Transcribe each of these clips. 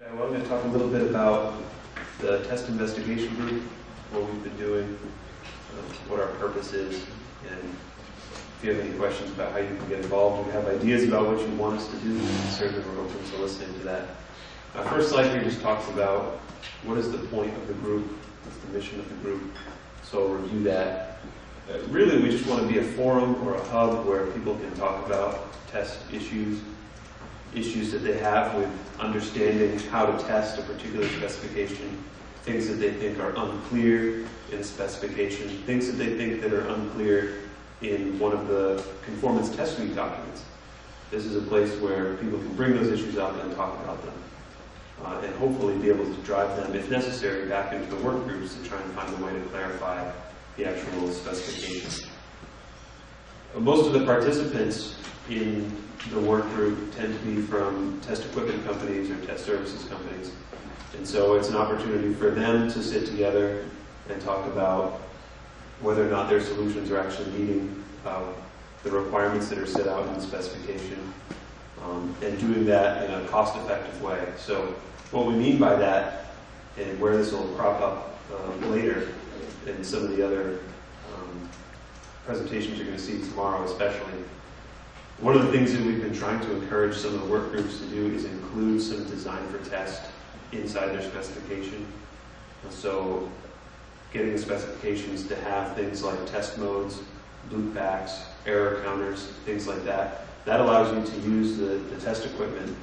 Okay, well, I'm going to talk a little bit about the test investigation group, what we've been doing, what our purpose is, and if you have any questions about how you can get involved, or you have ideas about what you want us to do, certainly we're open to listening to that. Our first slide here just talks about what is the point of the group, what's the mission of the group, so I'll review that. Really, we just want to be a forum or a hub where people can talk about test issues that they have with understanding how to test a particular specification, things that they think are unclear in a specification, things that they think that are unclear in one of the conformance test suite documents. This is a place where people can bring those issues up and talk about them, and hopefully be able to drive them, if necessary, back into the work groups to try and find a way to clarify the actual specifications. Most of the participants in the work group tend to be from test equipment companies or test services companies. And so it's an opportunity for them to sit together and talk about whether or not their solutions are actually meeting the requirements that are set out in the specification, and doing that in a cost-effective way. So what we mean by that, and where this will crop up later in some of the other presentations you're going to see tomorrow especially, one of the things that we've been trying to encourage some of the work groups to do is include some design for test inside their specification. And so getting the specifications to have things like test modes, loopbacks, error counters, things like that, that allows you to use the test equipment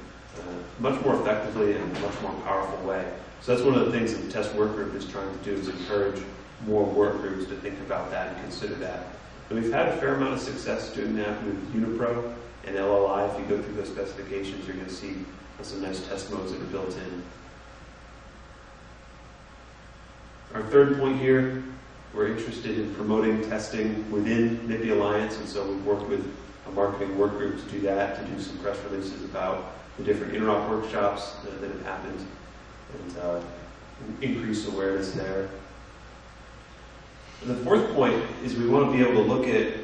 much more effectively and in a much more powerful way. So that's one of the things that the test work group is trying to do, is encourage more work groups to think about that and consider that. And we've had a fair amount of success doing that with Unipro and LLI. If you go through those specifications, you're going to see some nice test modes that are built in. Our third point here, we're interested in promoting testing within MIPI Alliance, and so we've worked with a marketing work group to do that, to do some press releases about the different interop workshops that have happened, and increase awareness there. And the fourth point is we want to be able to look at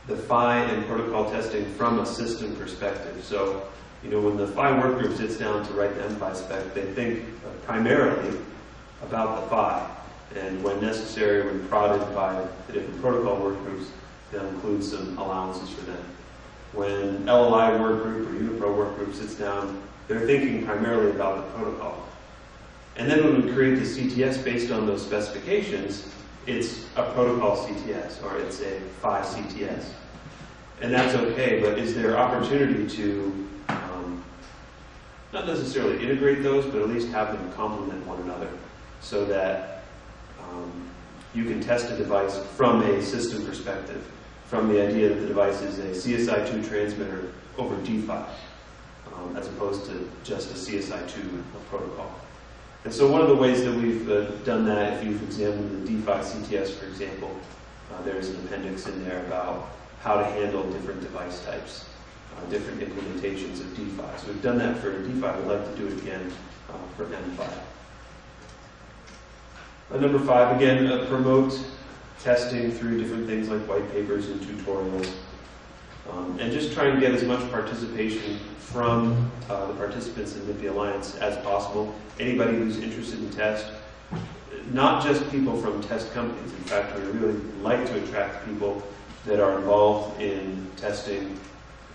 the PHI and protocol testing from a system perspective. So, you know, when the PHI work group sits down to write the MPI spec, they think primarily about the PHI. And when necessary, when prodded by the different protocol work groups, they'll include some allowances for them. When LLI work group or Unipro work group sits down, they're thinking primarily about the protocol. And then when we create the CTS based on those specifications, it's a protocol CTS, or it's a PHI CTS. And that's okay, but is there opportunity to not necessarily integrate those, but at least have them complement one another, so that you can test a device from a system perspective, from the idea that the device is a CSI2 transmitter over D5, as opposed to just a CSI2 protocol. And so one of the ways that we've done that, if you've examined the D5 CTS, for example, there's an appendix in there about how to handle different device types, different implementations of D5. So we've done that for D5. We'd like to do it again for M5. Number 5, again, promote testing through different things like white papers and tutorials, and just try and get as much participation from the participants in MIPI Alliance as possible. Anybody who's interested in test, not just people from test companies. In fact, we really like to attract people that are involved in testing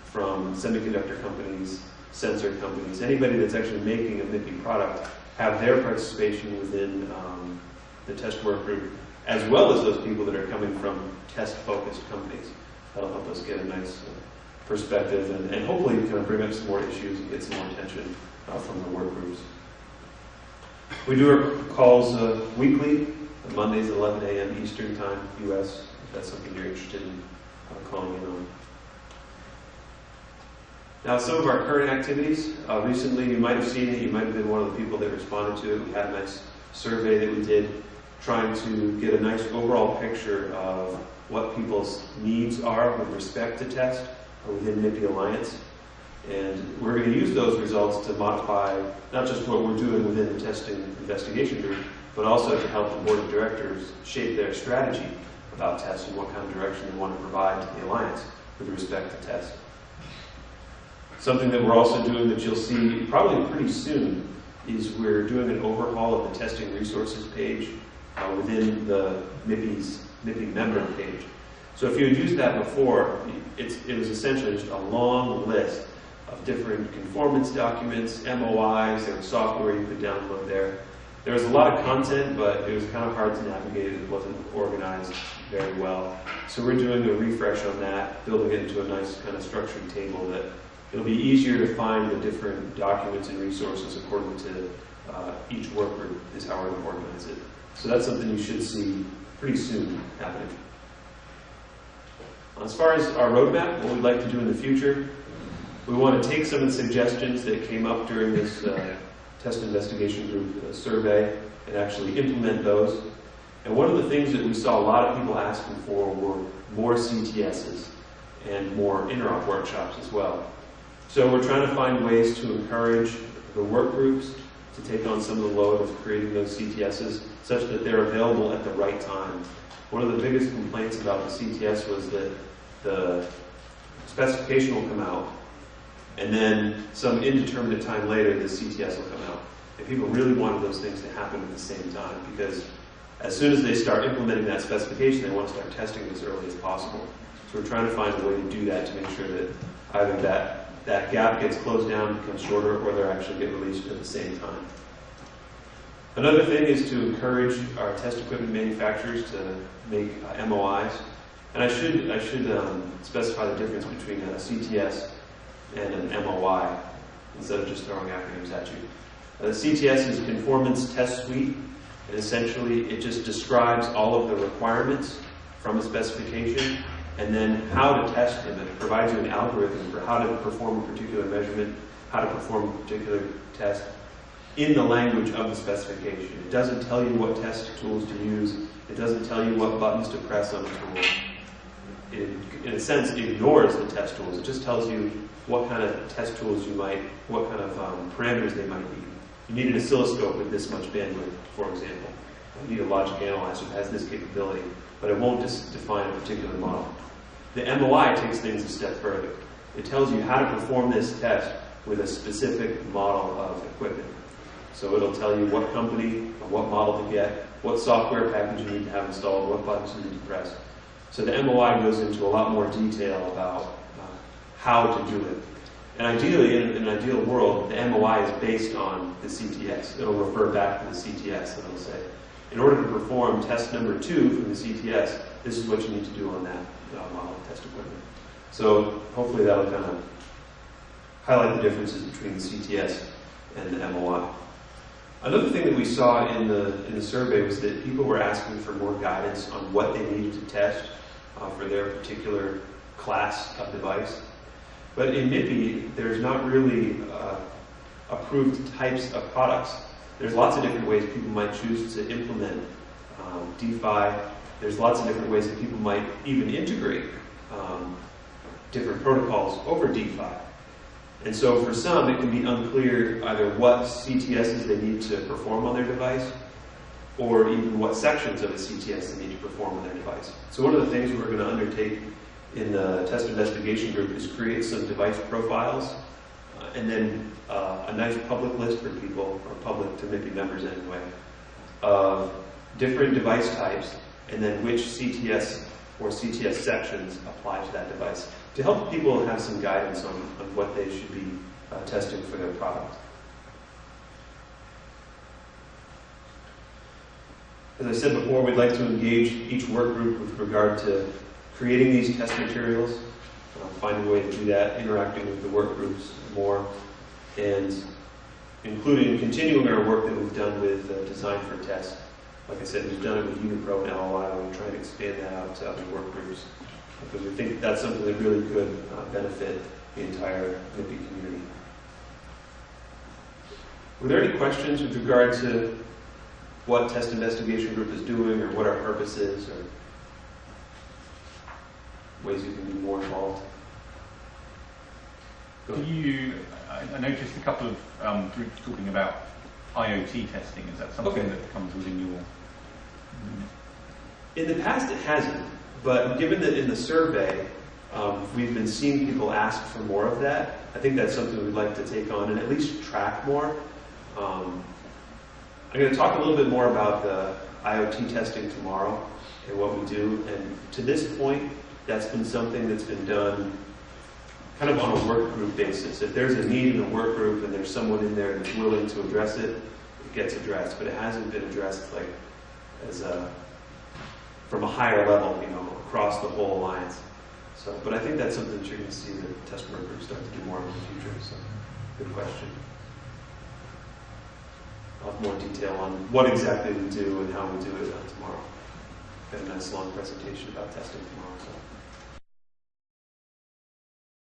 from semiconductor companies, sensor companies, anybody that's actually making a MIPI product, have their participation within the test work group, as well as those people that are coming from test-focused companies. That'll help us get a nice perspective, and hopefully kind of bring up some more issues and get some more attention from the work groups. We do our calls weekly, Mondays at 11 a.m. Eastern Time, US, if that's something you're interested in calling in on. Now, some of our current activities. Recently, you might have seen it, you might have been one of the people that responded to it. We had a nice survey that we did, trying to get a nice overall picture of what people's needs are with respect to test within MIPI Alliance. And we're going to use those results to modify not just what we're doing within the testing investigation group, but also to help the board of directors shape their strategy about tests and what kind of direction they want to provide to the Alliance with respect to test. Something that we're also doing that you'll see probably pretty soon is we're doing an overhaul of the testing resources page within the MIPI member page. So if you had used that before, it was essentially just a long list of different conformance documents, MOIs, there was software you could download there. There was a lot of content, but it was kind of hard to navigate. It wasn't organized very well. So we're doing a refresh on that, building it into a nice kind of structured table that it'll be easier to find the different documents and resources according to each work group is how we're going to organize it. So that's something you should see pretty soon happening. As far as our roadmap, what we'd like to do in the future, we want to take some of the suggestions that came up during this test investigation group survey and actually implement those. And one of the things that we saw a lot of people asking for were more CTSs and more interop workshops as well. So we're trying to find ways to encourage the work groups to take on some of the load of creating those CTSs such that they're available at the right time. One of the biggest complaints about the CTS was that the specification will come out and then some indeterminate time later the CTS will come out. And people really wanted those things to happen at the same time because as soon as they start implementing that specification, they want to start testing as early as possible. So we're trying to find a way to do that to make sure that either that gap gets closed down, becomes shorter, or they're actually get released at the same time. Another thing is to encourage our test equipment manufacturers to make MOIs. And I should specify the difference between a CTS and an MOI instead of just throwing acronyms at you. The CTS is Conformance Test Suite, and essentially it just describes all of the requirements from a specification and then how to test them. It provides you an algorithm for how to perform a particular measurement, how to perform a particular test in the language of the specification. It doesn't tell you what test tools to use. It doesn't tell you what buttons to press on a tool. It, in a sense, ignores the test tools. It just tells you what kind of test tools you might, what kind of parameters they might be. You need an oscilloscope with this much bandwidth, for example. You need a logic analyzer that has this capability, but it won't just define a particular model. The MOI takes things a step further. It tells you how to perform this test with a specific model of equipment. So it'll tell you what company, or what model to get, what software package you need to have installed, what buttons you need to press. So the MOI goes into a lot more detail about how to do it. And ideally, in an ideal world, the MOI is based on the CTS. It'll refer back to the CTS and it'll say, in order to perform test number 2 from the CTS, this is what you need to do on that model of test equipment. So hopefully that'll kind of highlight the differences between the CTS and the MOI. Another thing that we saw in the survey was that people were asking for more guidance on what they needed to test for their particular class of device. But in MIPI, there's not really approved types of products. There's lots of different ways people might choose to implement DeFi. There's lots of different ways that people might even integrate different protocols over DeFi. And so for some, it can be unclear either what CTSs they need to perform on their device or even what sections of a CTS they need to perform on their device. So one of the things we're going to undertake in the test investigation group is create some device profiles and then a nice public list for people, or public to MIPI members anyway, of different device types and then which CTS or CTS sections apply to that device to help people have some guidance on what they should be testing for their product. As I said before, we'd like to engage each work group with regard to creating these test materials, finding a way to do that, interacting with the work groups more, and continuing our work that we've done with Design for Test. Like I said, we've done it with Unipro and LOI, and we're trying to expand that out to other work groups, because we think that's something that really could benefit the entire MIPI community. Were there any questions with regard to what Test Investigation Group is doing, or what our purpose is, or ways you can be more involved? I noticed a couple of groups talking about IoT testing. Is that something that comes within your... In the past it hasn't, but given that in the survey We've been seeing people ask for more of that. I think that's something we'd like to take on and at least track more. I'm going to talk a little bit more about the IoT testing tomorrow and what we do. And to this point, that's been something that's been done kind of on a work group basis. If there's a need in a work group and there's someone in there that's willing to address it, it gets addressed. But it hasn't been addressed like as from a higher level, across the whole alliance. So, but I think that's something that you're going to see the test work group start to do more of in the future. So, good question. I'll have more detail on what exactly we do and how we do it tomorrow. Got a nice long presentation about testing tomorrow. So.